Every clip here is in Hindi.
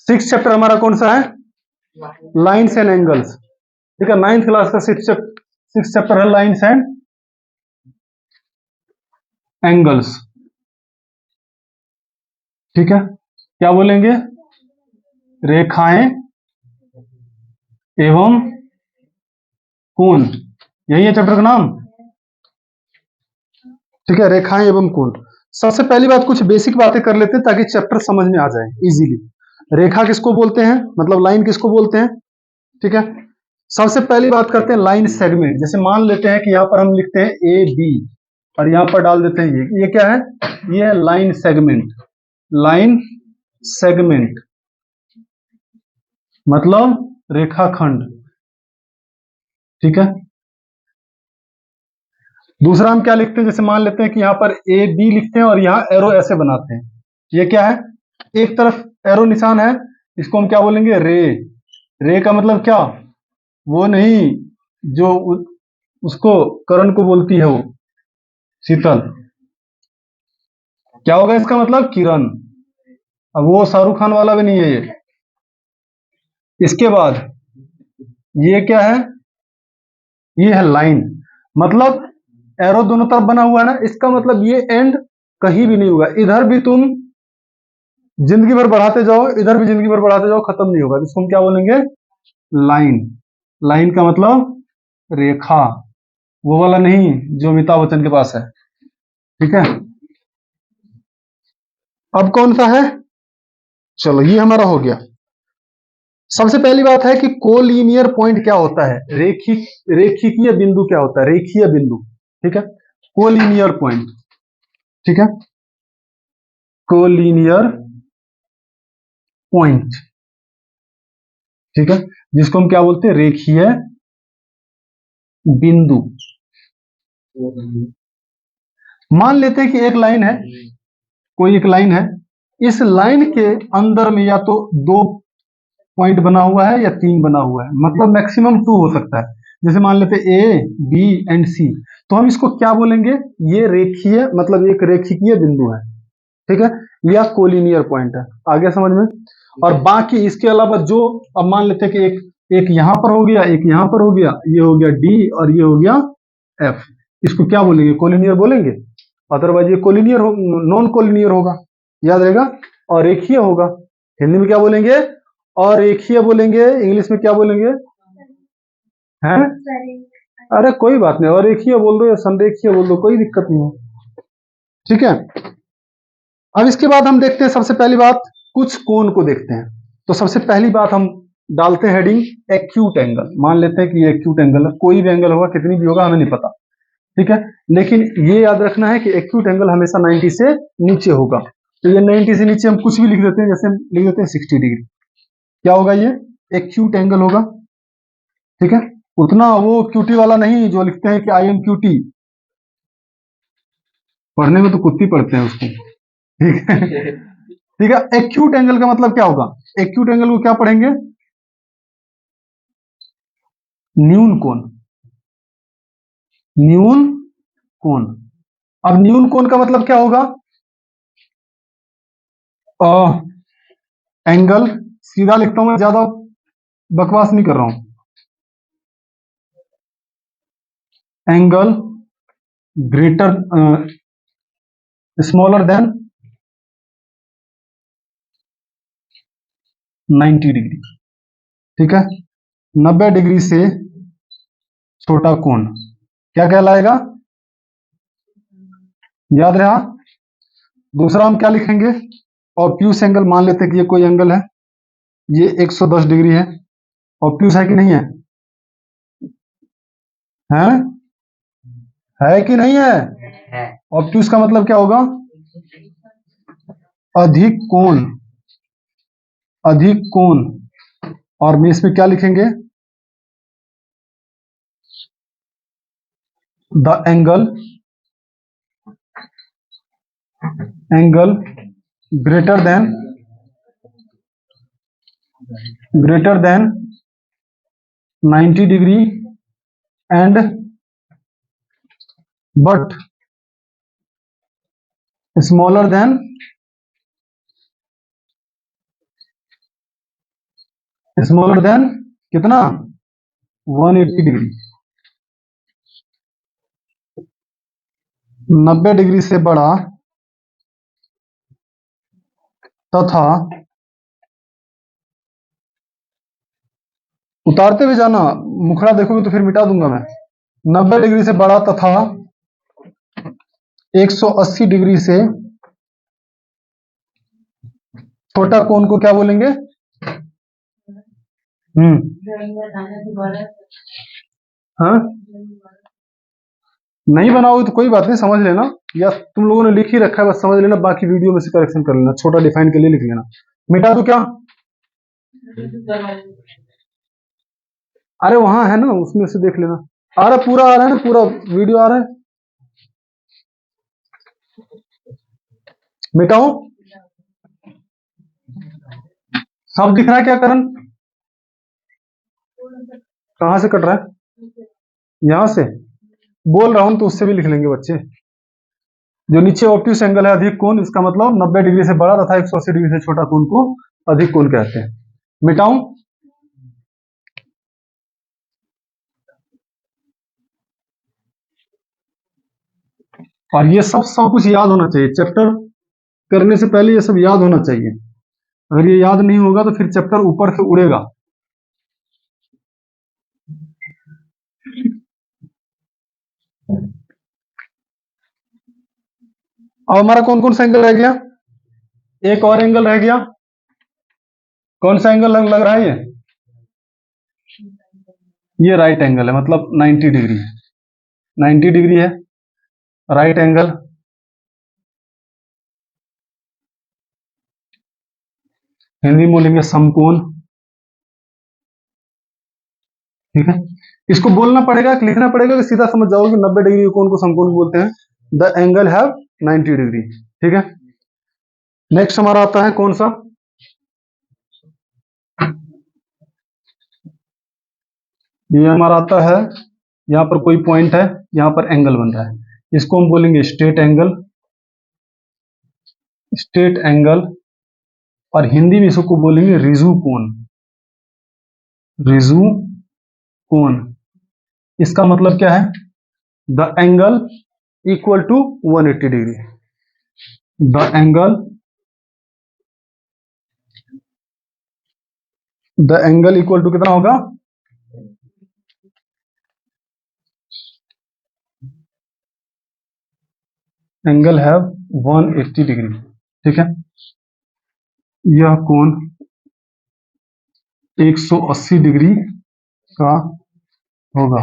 सिक्स चैप्टर हमारा कौन सा है? Lines and angles. ठीक है, 9th क्लास का सिक्स चैप्टर है लाइन्स एंड एंगल्स। ठीक है, क्या बोलेंगे? रेखाएं एवं कोण, यही है चैप्टर का नाम। ठीक है, रेखाएं एवं कोण। सबसे पहली बात कुछ बेसिक बातें कर लेते हैं ताकि चैप्टर समझ में आ जाए इजीली। रेखा किसको बोलते हैं, मतलब लाइन किसको बोलते हैं? ठीक है, सबसे पहली बात करते हैं लाइन सेगमेंट। जैसे मान लेते हैं कि यहां पर हम लिखते हैं ए बी और यहां पर डाल देते हैं ये क्या है? ये है लाइन सेगमेंट। लाइन सेगमेंट मतलब रेखाखंड। ठीक है, दूसरा हम क्या लिखते हैं? जैसे मान लेते हैं कि यहां पर ए बी लिखते हैं और यहां एरो ऐसे बनाते हैं। ये क्या है? एक तरफ एरो निशान है, इसको हम क्या बोलेंगे? रे। रे का मतलब क्या? वो नहीं जो उसको करण को बोलती है वो शीतल। क्या होगा इसका मतलब? किरण। अब वो शाहरुख खान वाला भी नहीं है ये। इसके बाद ये क्या है? ये है लाइन, मतलब एरो दोनों तरफ बना हुआ है ना, इसका मतलब ये एंड कहीं भी नहीं होगा। इधर भी तुम जिंदगी भर बढ़ाते जाओ, इधर भी जिंदगी भर बढ़ाते जाओ, खत्म नहीं होगा। इसको हम क्या बोलेंगे? लाइन। लाइन का मतलब रेखा, वो वाला नहीं जो अमिताभ बच्चन के पास है। ठीक है, अब कौन सा है? चलो ये हमारा हो गया। सबसे पहली बात है कि कोलिनियर पॉइंट क्या होता है? रेखीय बिंदु क्या होता है? रेखीय बिंदु। ठीक है, कोलिनियर पॉइंट। ठीक है, कोलिनियर पॉइंट। ठीक है, जिसको हम क्या बोलते हैं? रेखीय बिंदु। मान लेते हैं कि एक लाइन है, कोई एक लाइन है, इस लाइन के अंदर में या तो दो पॉइंट बना हुआ है या तीन बना हुआ है, मतलब मैक्सिमम टू हो सकता है। जैसे मान लेते हैं ए बी एंड सी, तो हम इसको क्या बोलेंगे? ये रेखीय, मतलब एक रेखीय बिंदु है। ठीक है, या कोलिनियर पॉइंट है। आगे समझ में? और बाकी इसके अलावा जो, अब मान लेते हैं कि एक यहां पर हो गया, एक यहां पर हो गया, ये हो गया डी और ये हो गया एफ, इसको क्या बोलेंगे? कोलिनियर बोलेंगे। अदरवाइज ये कोलिनियर हो, नॉन कोलिनियर होगा, याद रहेगा। और रेखीय होगा, हिंदी में क्या बोलेंगे? और रेखीय बोलेंगे, इंग्लिश में क्या बोलेंगे? हैं? अरे कोई बात नहीं, और रेखीय बोल दो या संरेखीय बोल दो, कोई दिक्कत नहीं है। ठीक है, अब इसके बाद हम देखते हैं सबसे पहली बात, कुछ कोण को देखते हैं। तो सबसे पहली बात हम डालते हैं हेडिंग एक्यूट एंगल। मान लेते हैं कि ये एक्यूट एंगल है, कोई भी एंगल होगा, कितनी भी होगा हमें नहीं पता। ठीक है, लेकिन ये याद रखना है कि एक्यूट एंगल हमेशा 90 से नीचे होगा। तो ये 90 से नीचे हम कुछ भी लिख देते हैं, जैसे हम लिख देते हैं 60 डिग्री। क्या होगा? ये एक्यूट एंगल होगा। ठीक है, उतना वो क्यूटी वाला नहीं जो लिखते हैं कि आई एम क्यूटी, पढ़ने में तो कुत्ती पढ़ते हैं उसको। ठीक है, ठीक है, एक्यूट एंगल का मतलब क्या होगा? एक्यूट एंगल को क्या पढ़ेंगे? न्यून कोण। न्यून कोण। अब न्यून कोण का मतलब क्या होगा? एंगल, सीधा लिखता हूं मैं, ज्यादा बकवास नहीं कर रहा हूं। Angle greater smaller than 90 degree. ठीक है, 90 डिग्री से छोटा कोण क्या कहलाएगा? याद रहा। दूसरा हम क्या लिखेंगे? Obtuse angle. मान लेते हैं कि ये कोई एंगल है, ये 110 डिग्री है, ऑब्ट्यूस है कि नहीं है? है, है कि नहीं है? ऑब्ट्यूस का मतलब क्या होगा? अधिक कोण। अधिक कोण। और में इसमें क्या लिखेंगे? The angle, angle greater than 90 degree and but smaller than smaller than कितना, 180 डिग्री। 90 डिग्री से बड़ा तथा, उतारते हुए जाना, मुखड़ा देखोगे तो फिर मिटा दूंगा मैं। 90 डिग्री से बड़ा तथा 180 डिग्री से छोटा कोण को क्या बोलेंगे? हाँ, नहीं बनाओगे तो कोई बात नहीं, समझ लेना, या तुम लोगों ने लिख ही रखा है बस समझ लेना, बाकी वीडियो में से करेक्शन कर लेना, छोटा डिफाइन के लिए लिख लेना। मिटा दो क्या? अरे वहां है ना, उसमें से देख लेना। आ रहा, पूरा आ रहा है ना, पूरा वीडियो आ रहा है। मिटाओ, सब दिख रहा है क्या करण? कहां से कट रहा है? यहां से बोल रहा हूं तो उससे भी लिख लेंगे बच्चे। जो नीचे ऑब्ट्यूस एंगल है अधिक कोण, इसका मतलब 90 डिग्री से बड़ा तथा 180 डिग्री से छोटा कोण को अधिक कोण कहते हैं। मिटाऊं? और ये सब सब कुछ याद होना चाहिए, चैप्टर करने से पहले ये सब याद होना चाहिए। अगर ये याद नहीं होगा तो फिर चैप्टर ऊपर से उड़ेगा। अब हमारा कौन कौन सा एंगल रह गया? एक और एंगल रह गया। कौन सा एंगल लग रहा है? ये राइट एंगल है, मतलब 90 डिग्री है। 90 डिग्री है राइट एंगल। हिंदी में बोलेंगे समकोण। ठीक है, इसको बोलना पड़ेगा कि लिखना पड़ेगा कि सीधा समझ जाओगे 90 डिग्री कोण को समकोण बोलते हैं। The angle have 90 degree. ठीक है, नेक्स्ट हमारा आता है कौन सा? ये हमारा आता है, यहां पर कोई पॉइंट है, यहां पर एंगल बन रहा है, इसको हम बोलेंगे स्ट्रेट एंगल। स्ट्रेट एंगल, और हिंदी में इसको बोलेंगे रिजु कोण। रिजु कोण, इसका मतलब क्या है? The angle equal to 180 degree. The angle, the angle equal to कितना होगा? एंगल है 180 डिग्री। ठीक है, यह कोण 180 डिग्री का होगा,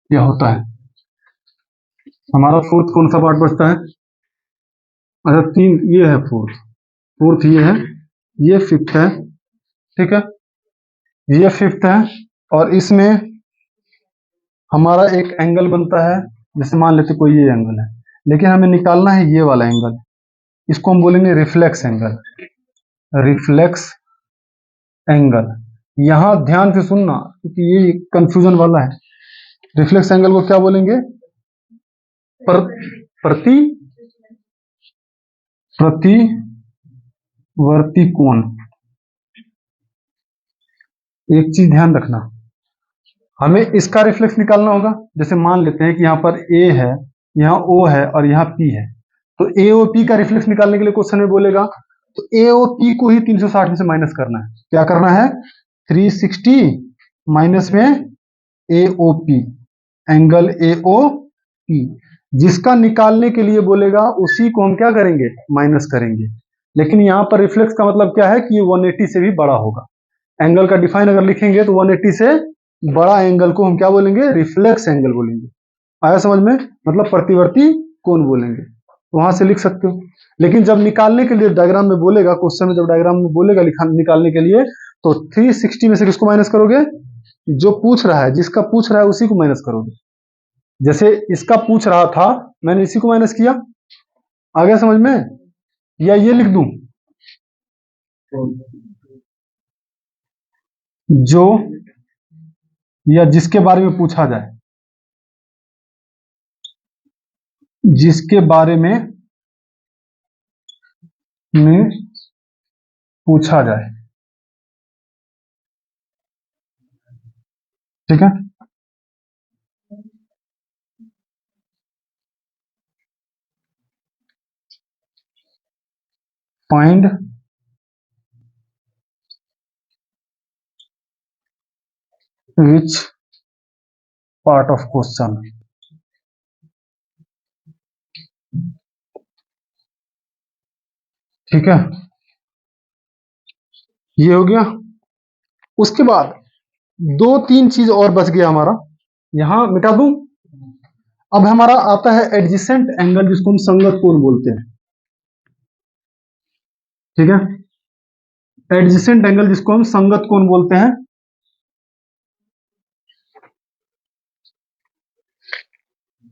यह होता है। हमारा फोर्थ कौन सा पार्ट बचता है? अच्छा, तीन ये है फोर्थ, फोर्थ ये है, ये फिफ्थ है। ठीक है, ये फिफ्थ है, और इसमें हमारा एक एंगल बनता है, जैसे मान लेते कोई ये एंगल है, लेकिन हमें निकालना है ये वाला एंगल, इसको हम बोलेंगे रिफ्लेक्स एंगल। रिफ्लेक्स एंगल, यहां ध्यान से सुनना क्योंकि ये कंफ्यूजन वाला है। रिफ्लेक्स एंगल को क्या बोलेंगे? प्रति प्रतिवर्ती कोण। एक चीज ध्यान रखना, हमें इसका रिफ्लेक्स निकालना होगा। जैसे मान लेते हैं कि यहाँ पर ए है, यहाँ ओ है और यहाँ पी है, तो ए ओ पी का रिफ्लेक्स निकालने के लिए क्वेश्चन में बोलेगा, तो ए ओ पी को ही 360 में से माइनस करना है। क्या करना है? 360 माइनस में A O P, angle A O P, जिसका निकालने के लिए बोलेगा उसी को हम क्या करेंगे? माइनस करेंगे। लेकिन यहाँ पर रिफ्लेक्स का मतलब क्या है कि ये 180 से भी बड़ा होगा। एंगल का डिफाइन अगर लिखेंगे तो 180 से बड़ा एंगल को हम क्या बोलेंगे? रिफ्लेक्स एंगल बोलेंगे। आया समझ में? मतलब प्रतिवर्ती कोण बोलेंगे, वहां से लिख सकते हो। लेकिन जब निकालने के लिए डायग्राम में बोलेगा, क्वेश्चन में जब डायग्राम में बोलेगा निकालने के लिए, तो 360 में से किसको माइनस करोगे? जो पूछ रहा है, जिसका पूछ रहा है उसी को माइनस करोगे। जैसे इसका पूछ रहा था, मैंने इसी को माइनस किया। आ गया समझ में? या ये लिख दूं, जो या जिसके बारे में पूछा जाए, जिसके बारे में पूछा जाए। ठीक है। Find which part of question, ठीक है, ये हो गया। उसके बाद दो तीन चीज और बच गया हमारा, यहां मिटा दूं। अब हमारा आता है एडजेसेंट एंगल, जिसको हम संगत कोण बोलते हैं, ठीक है। एडजेसेंट एंगल जिसको हम संगत कोण बोलते हैं,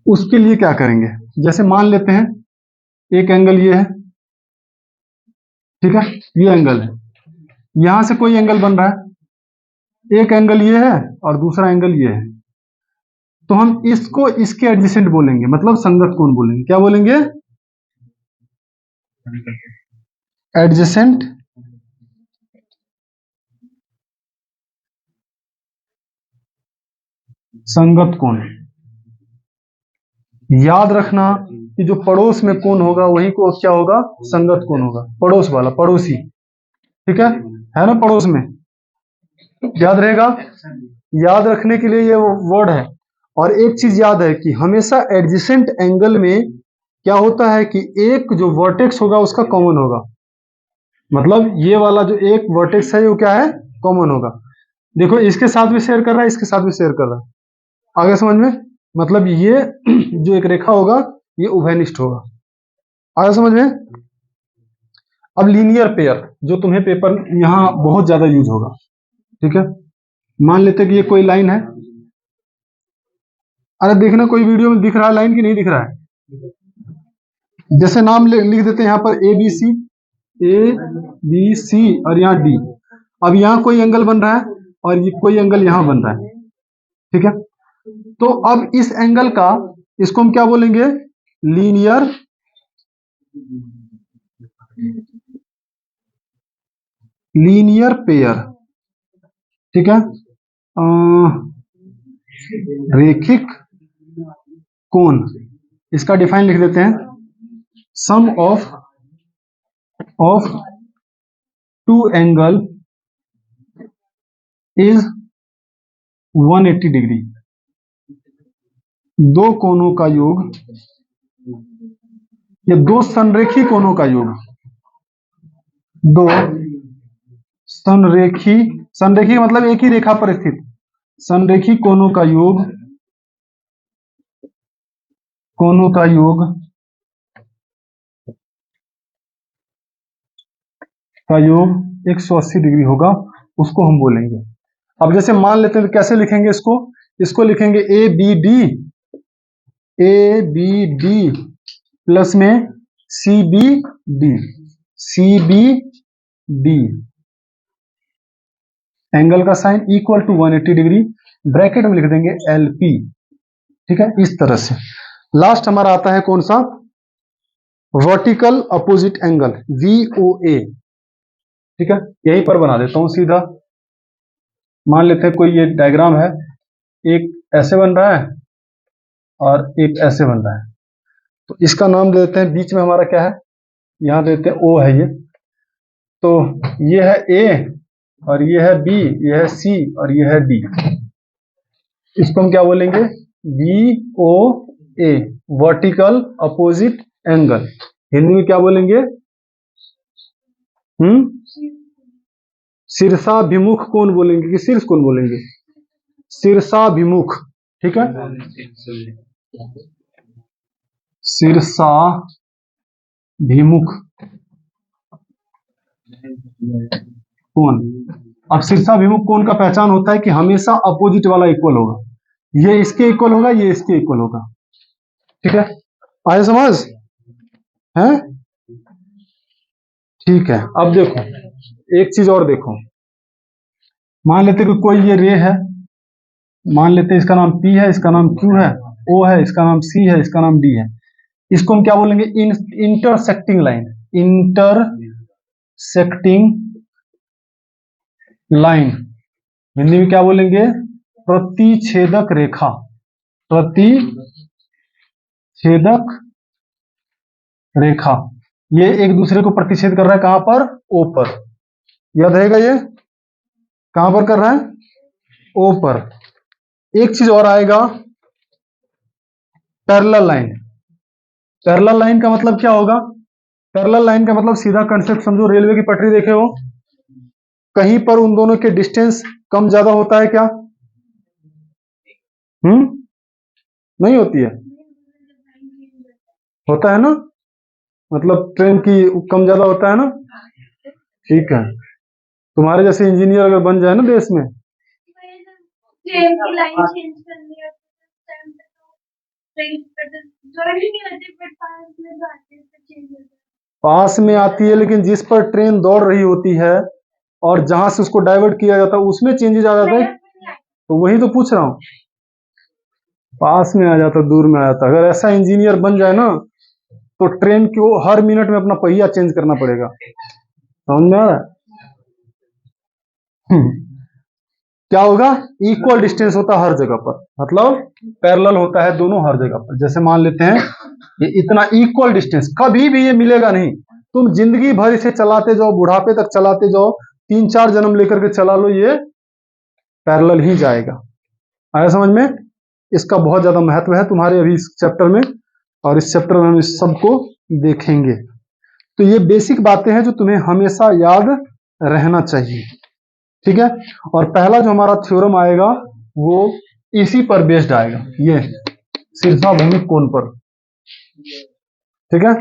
उसके लिए क्या करेंगे? जैसे मान लेते हैं एक एंगल ये है, ठीक है, ये एंगल है, यहां से कोई एंगल बन रहा है, एक एंगल ये है और दूसरा एंगल ये है, तो हम इसको इसके एडजेसेंट बोलेंगे, मतलब संगत कोण बोलेंगे। क्या बोलेंगे? एडजेसेंट संगत कोण। याद रखना कि जो पड़ोस में कोण होगा वही को क्या होगा? संगत कोण होगा, पड़ोस वाला, पड़ोसी, ठीक है ना, पड़ोस में। याद रहेगा, याद रखने के लिए ये वर्ड है। और एक चीज याद है कि हमेशा एडजेसेंट एंगल में क्या होता है कि एक जो वर्टेक्स होगा उसका कॉमन होगा, मतलब ये वाला जो एक वर्टेक्स है वो क्या है? कॉमन होगा। देखो इसके साथ भी शेयर कर रहा है, इसके साथ भी शेयर कर रहा है, आगे समझ में? मतलब ये जो एक रेखा होगा ये उभयनिष्ठ होगा, आगे समझ में? अब लीनियर पेयर जो तुम्हें पेपर यहां बहुत ज्यादा यूज होगा, ठीक है। मान लेते हैं कि ये कोई लाइन है, अरे देखना कोई वीडियो में दिख रहा है लाइन की नहीं दिख रहा है? जैसे नाम लिख देते हैं यहाँ पर ए बी सी और यहाँ डी। अब यहाँ कोई एंगल बन रहा है और ये कोई एंगल यहाँ बन रहा है, ठीक है। तो अब इस एंगल का, इसको हम क्या बोलेंगे? लीनियर लीनियर पेयर, ठीक है। रेखिक कोण, इसका डिफाइन लिख देते हैं, sum of two angle is 180 degree. दो कोणों का योग या दो संरेखी कोणों का योग, दो संरेखी, संरेखी मतलब एक ही रेखा पर स्थित संरेखी कोणों का योग, कोणों का योग 180 डिग्री होगा, उसको हम बोलेंगे। अब जैसे मान लेते हैं तो कैसे लिखेंगे इसको? इसको लिखेंगे ए बी डी प्लस में सी बी डी, एंगल का sine equal to 180 degree, bracket में लिख देंगे एलपी, ठीक है, इस तरह से। लास्ट हमारा आता है कौन सा? वर्टिकल अपोजिट एंगल, VOA, ठीक है। यहीं पर बना देता हूं सीधा। मान लेते हैं कोई ये डायग्राम है, एक ऐसे बन रहा है और एक ऐसे बन रहा है, तो इसका नाम दे देते हैं, बीच में हमारा क्या है? यहां देते हैं O है ये, तो ये है A और ये है B, ये है C और ये है D। इसको हम क्या बोलेंगे? VOA, vertical opposite angle. Hindi में क्या बोलेंगे? शीर्षाभिमुख कोण बोलेंगे कि शीर्ष कोण बोलेंगे? शीर्षाभिमुख, ठीक है, शीर्षाभिमुख कोण। अब शीर्षाभिमुख कोण का पहचान होता है कि हमेशा अपोजिट वाला इक्वल होगा, ये इसके इक्वल होगा, ये इसके इक्वल होगा, ठीक है। आए समझ है? ठीक है। अब देखो एक चीज और देखो, मान लेते कि कोई ये रे है, मान लेते इसका नाम P है, इसका नाम Q है, O है, इसका नाम C है, इसका नाम D है। इसको हम क्या बोलेंगे? Intersecting line, intersecting line, Hindi में क्या बोलेंगे? प्रतिच्छेदक रेखा, प्रतिच्छेदक रेखा, ये एक दूसरे को प्रतिच्छेद कर रहा है कहां पर? ओ पर। याद रहेगा ये कहां पर कर रहा है? ओ पर। एक चीज और आएगा, पैरेलल लाइन। पैरेलल लाइन का मतलब क्या होगा? पैरेलल लाइन का मतलब सीधा कंसेप्ट समझो, रेलवे की पटरी देखे हो, कहीं पर उन दोनों के डिस्टेंस कम ज्यादा होता है क्या? नहीं होती है? होता है ना, मतलब ट्रेन की कम ज्यादा होता है ना। ठीक है, तुम्हारे जैसे इंजीनियर अगर बन जाए ना देश में, ट्रेन की लाइन चेंज करनी है पास में आती है, लेकिन जिस पर ट्रेन दौड़ रही होती है और जहां से उसको डाइवर्ट किया जाता है उसमें चेंजेस आ जाते हैं। तो वही तो पूछ रहा हूं, पास में आ जाता, दूर में आ जाता। अगर ऐसा इंजीनियर बन जाए ना, तो ट्रेन को हर मिनट में अपना पहिया चेंज करना पड़ेगा। समझ में आ रहा है? क्या होगा? इक्वल डिस्टेंस होता है हर जगह पर, मतलब पैरेलल होता है दोनों हर जगह पर। जैसे मान लेते हैं ये इतना इक्वल डिस्टेंस कभी भी ये मिलेगा नहीं। तुम जिंदगी भर इसे चलाते जाओ, बुढ़ापे तक चलाते जाओ, 3-4 जन्म लेकर के चला लो, ये पैरेलल ही जाएगा। आया समझ में? इसका बहुत ज्यादा महत्व है तुम्हारे अभी इस चैप्टर में, और इस चैप्टर में हम इस सबको देखेंगे। तो ये बेसिक बातें हैं जो तुम्हें हमेशा याद रहना चाहिए। ठीक है, और पहला जो हमारा थ्योरम आएगा वो इसी पर बेस्ड आएगा, ये शीर्षाभूमि कोण पर। ठीक है।